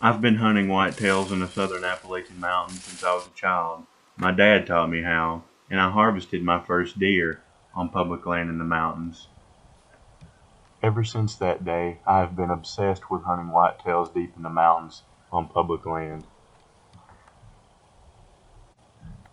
I've been hunting whitetails in the Southern Appalachian Mountains since I was a child. My dad taught me how, and I harvested my first deer on public land in the mountains. Ever since that day, I have been obsessed with hunting whitetails deep in the mountains on public land.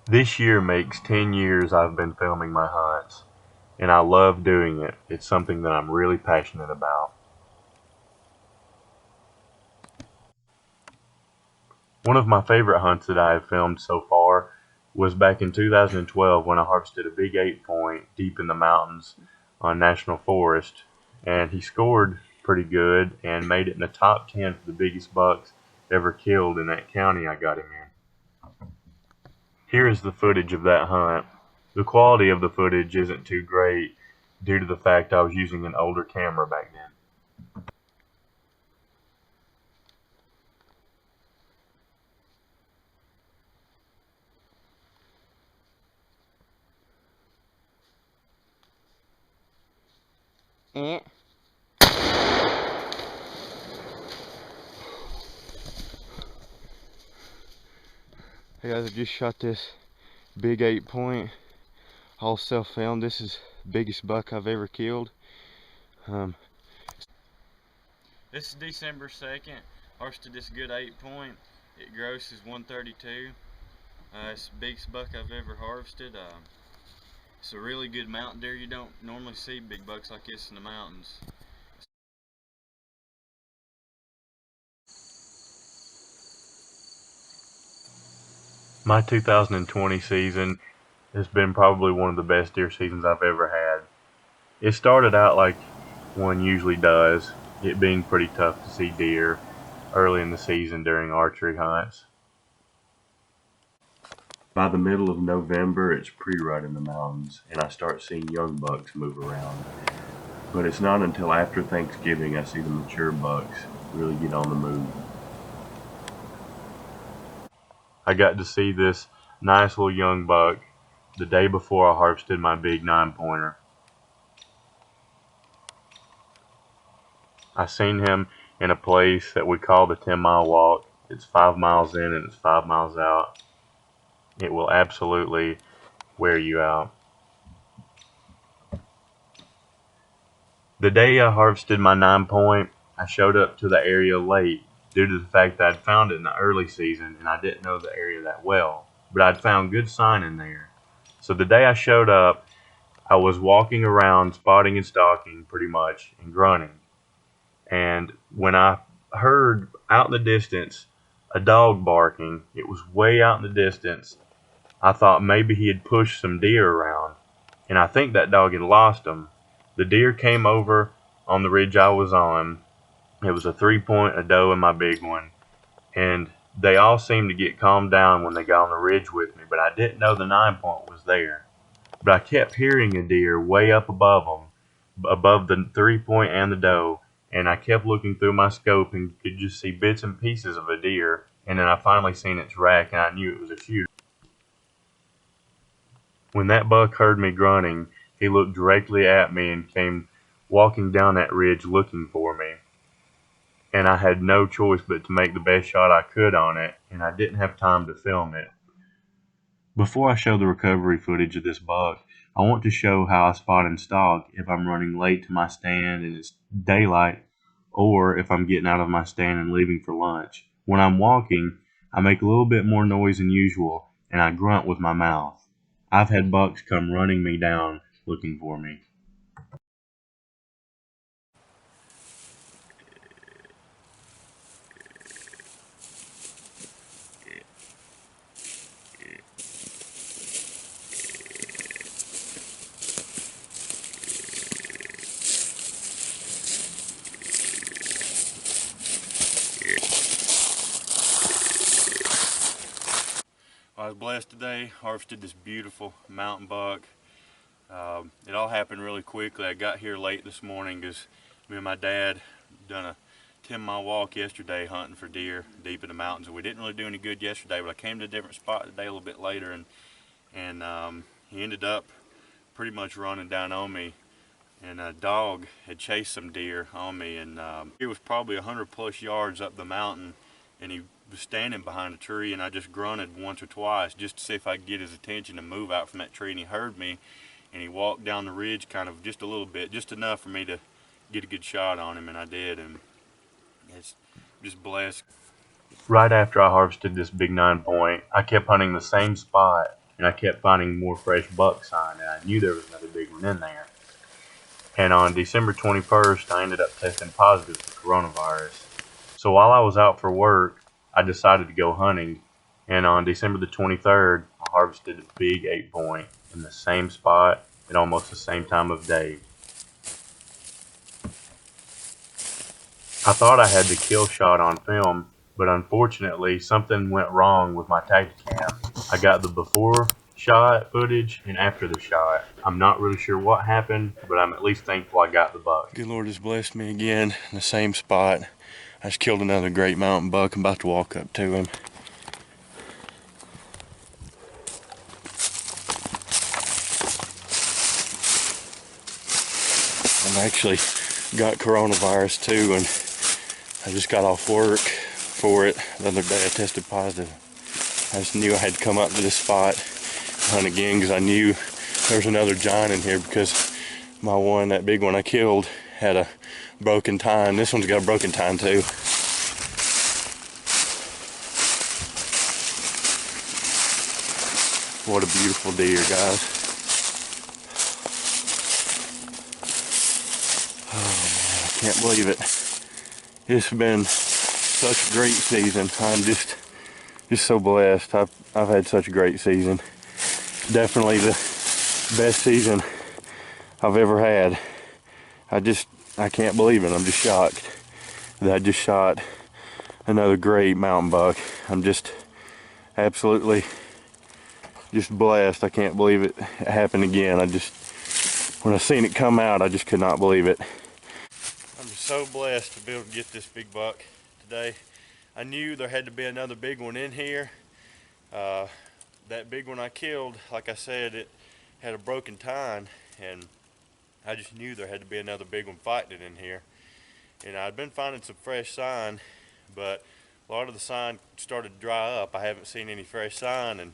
This year makes 10 years I've been filming my hunts, and I love doing it. It's something that I'm really passionate about. One of my favorite hunts that I have filmed so far was back in 2012 when I harvested a big 8-point deep in the mountains on National Forest, and he scored pretty good and made it in the top 10 for the biggest bucks ever killed in that county I got him in. Here is the footage of that hunt. The quality of the footage isn't too great due to the fact I was using an older camera back then. Eh. Hey guys, I just shot this big 8-point, all self-filmed. This is the biggest buck I've ever killed. This is December 2nd. Harvested this good 8-point. It grosses 132. It's the biggest buck I've ever harvested. It's a really good mountain deer. You don't normally see big bucks like this in the mountains. My 2020 season has been probably one of the best deer seasons I've ever had. It started out like one usually does, it being pretty tough to see deer early in the season during archery hunts. By the middle of November, it's pre-rut in the mountains, and I start seeing young bucks move around. But it's not until after Thanksgiving I see the mature bucks really get on the move. I got to see this nice little young buck the day before I harvested my big 9-pointer. I seen him in a place that we call the 10-mile walk. It's 5 miles in and it's 5 miles out. It will absolutely wear you out. The day I harvested my 9-point, I showed up to the area late due to the fact that I'd found it in the early season and I didn't know the area that well, but I'd found good sign in there. So the day I showed up, I was walking around spotting and stalking pretty much and grunting. And when I heard out in the distance a dog barking, it was way out in the distance, I thought maybe he had pushed some deer around, and I think that dog had lost them. The deer came over on the ridge I was on. It was a 3-point, a doe, and my big one, and they all seemed to get calmed down when they got on the ridge with me, but I didn't know the 9-point was there. But I kept hearing a deer way up above them, above the 3-point and the doe, and I kept looking through my scope and could just see bits and pieces of a deer, and then I finally seen its rack and I knew it was a shooter. When that buck heard me grunting, he looked directly at me and came walking down that ridge looking for me. And I had no choice but to make the best shot I could on it, and I didn't have time to film it. Before I show the recovery footage of this buck, I want to show how I spot and stalk if I'm running late to my stand and it's daylight, or if I'm getting out of my stand and leaving for lunch. When I'm walking, I make a little bit more noise than usual, and I grunt with my mouth. I've had bucks come running me down looking for me. I was blessed today, harvested this beautiful mountain buck. It all happened really quickly. I got here late this morning because me and my dad done a 10-mile walk yesterday hunting for deer deep in the mountains. And we didn't really do any good yesterday, but I came to a different spot today a little bit later, and he ended up pretty much running down on me. And a dog had chased some deer on me, and it was probably 100+ yards up the mountain, and he was standing behind a tree, and I just grunted once or twice just to see if I could get his attention to move out from that tree, and he heard me, and he walked down the ridge kind of just a little bit, just enough for me to get a good shot on him, and I did, and it's just blessed. Right after I harvested this big 9 point, I kept hunting the same spot, and I kept finding more fresh buck sign, and I knew there was another big one in there. And on December 21st, I ended up testing positive for coronavirus. So while I was out for work, I decided to go hunting, and on December the 23rd, I harvested a big 8 point in the same spot at almost the same time of day. I thought I had the kill shot on film, but unfortunately something went wrong with my Tacticam. I got the before shot footage and after the shot. I'm not really sure what happened, but I'm at least thankful I got the buck. Good Lord has blessed me again in the same spot. I just killed another great mountain buck. I'm about to walk up to him. I've actually got coronavirus too, and I just got off work for it the other day. I tested positive. I just knew I had to come up to this spot and hunt again because I knew there was another giant in here, because my one, that big one I killed, had a broken tine. This one's got a broken tine too. What a beautiful deer, guys. Oh man, I can't believe it. It's been such a great season. I'm just so blessed. I've had such a great season. Definitely the best season I've ever had. I can't believe it. I'm just shocked that I just shot another great mountain buck. I'm just absolutely just blessed. I can't believe it happened again. When I seen it come out, I just could not believe it. I'm just so blessed to be able to get this big buck today. I knew there had to be another big one in here. That big one I killed, like I said, it had a broken tine, and I just knew there had to be another big one fighting it in here. And I'd been finding some fresh sign, but a lot of the sign started to dry up. I haven't seen any fresh sign, and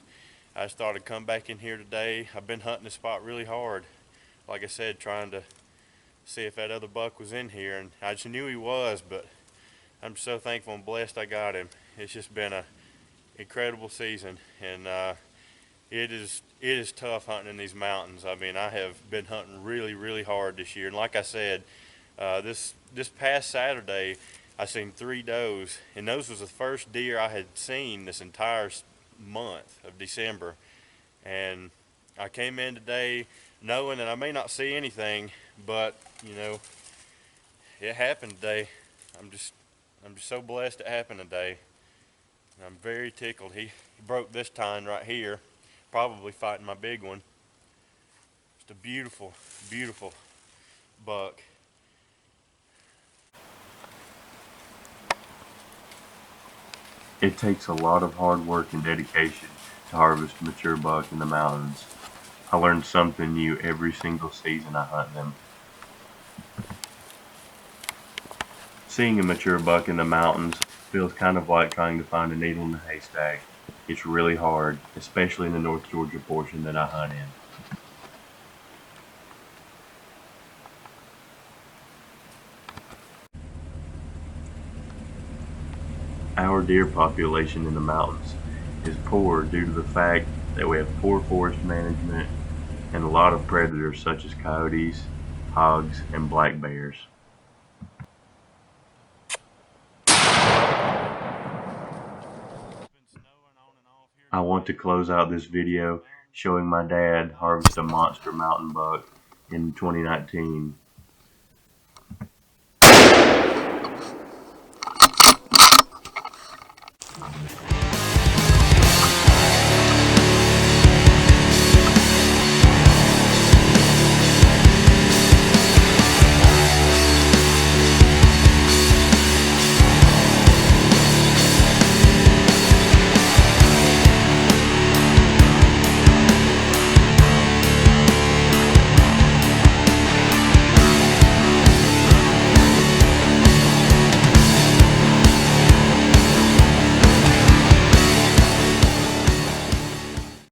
I just thought I'd come back in here today. I've been hunting this spot really hard, like I said, trying to see if that other buck was in here, and I just knew he was, but I'm so thankful and blessed I got him. It's just been an incredible season, and it is tough hunting in these mountains. I mean, I have been hunting really hard this year, and like I said, this past Saturday I seen 3 does, and those was the first deer I had seen this entire month of December. And I came in today knowing that I may not see anything, but you know, it happened today. I'm just so blessed it happened today. And I'm very tickled. He broke this tine right here, probably fighting my big one. Just a beautiful buck. It takes a lot of hard work and dedication to harvest mature buck in the mountains. I learn something new every single season I hunt them. Seeing a mature buck in the mountains feels kind of like trying to find a needle in a haystack. It's really hard, especially in the North Georgia portion that I hunt in. Our deer population in the mountains is poor due to the fact that we have poor forest management and a lot of predators such as coyotes, hogs, and black bears. I want to close out this video showing my dad harvest a monster mountain buck in 2019